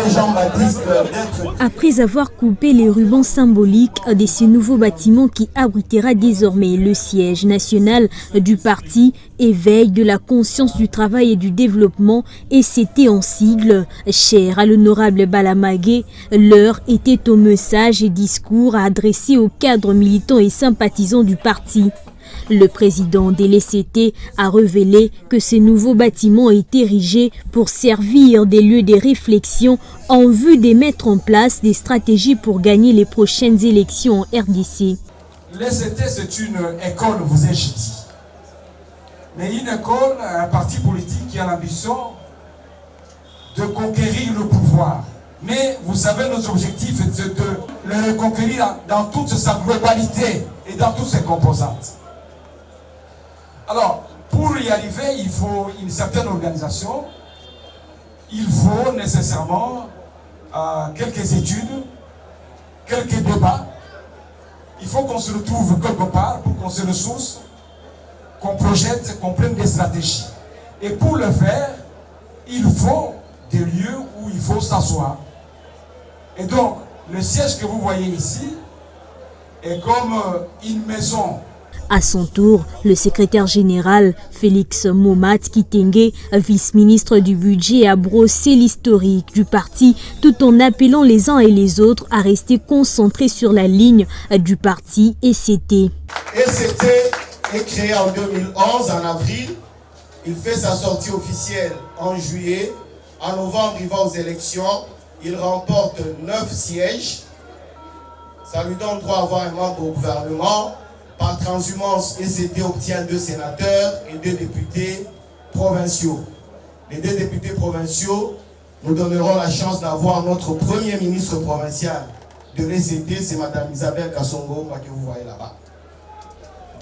Jean-Baptiste d'être... Après avoir coupé les rubans symboliques de ce nouveau bâtiment qui abritera désormais le siège national du parti Éveil de la conscience du travail et du développement, et c'était en sigle, cher à l'honorable Balamagé, l'heure était au message et discours à adresser aux cadres militants et sympathisants du parti. Le président de l'ECT a révélé que ces nouveaux bâtiments étaient érigés pour servir des lieux de réflexion en vue de mettre en place des stratégies pour gagner les prochaines élections en RDC. L'ECT, c'est une école, vous ai dit. Mais une école, un parti politique qui a l'ambition de conquérir le pouvoir. Mais vous savez, notre objectif est de le reconquérir dans toute sa globalité et dans toutes ses composantes. Alors, pour y arriver, il faut une certaine organisation, il faut nécessairement quelques études, quelques débats. Il faut qu'on se retrouve quelque part pour qu'on se ressource, qu'on projette, qu'on prenne des stratégies. Et pour le faire, il faut des lieux où il faut s'asseoir. Et donc, le siège que vous voyez ici est comme une maison. À son tour, le secrétaire général Félix Momat Kitenge, vice-ministre du budget, a brossé l'historique du parti tout en appelant les uns et les autres à rester concentrés sur la ligne du parti ECT. ECT est créé en 2011, en avril. Il fait sa sortie officielle en juillet. En novembre, il va aux élections. Il remporte 9 sièges. Ça lui donne droit à avoir un membre au gouvernement. Par transhumance, ECT obtient 2 sénateurs et 2 députés provinciaux. Les 2 députés provinciaux nous donneront la chance d'avoir notre premier ministre provincial de l'ECT, c'est Mme Isabelle Kassongo, que vous voyez là-bas.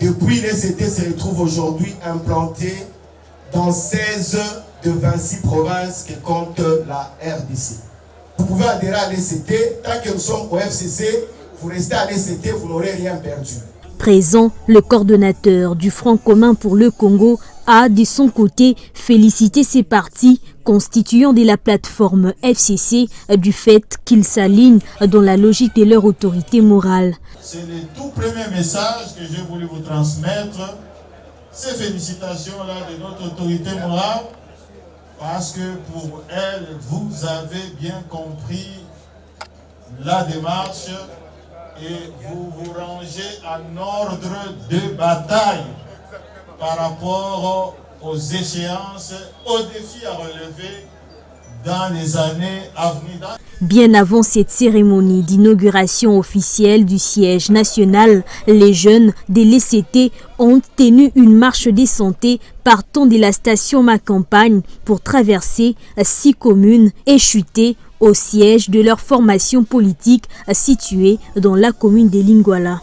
Depuis, l'ECT se retrouve aujourd'hui implanté dans 16 de 26 provinces que compte la RDC. Vous pouvez adhérer à l'ECT, tant que nous sommes au FCC, vous restez à l'ECT, vous n'aurez rien perdu. Présent, le coordonnateur du Front commun pour le Congo a, de son côté, félicité ces partis constituant de la plateforme FCC du fait qu'ils s'alignent dans la logique de leur autorité morale. C'est le tout premier message que j'ai voulu vous transmettre, ces félicitations-là de notre autorité morale, parce que pour elle, vous avez bien compris la démarche et vous vous rangez en ordre de bataille par rapport aux échéances, aux défis à relever dans les années à venir. Bien avant cette cérémonie d'inauguration officielle du siège national, les jeunes de l'ECT ont tenu une marche de santé partant de la station Macampagne pour traverser 6 communes et chuter au siège de leur formation politique située dans la commune de Lingwala.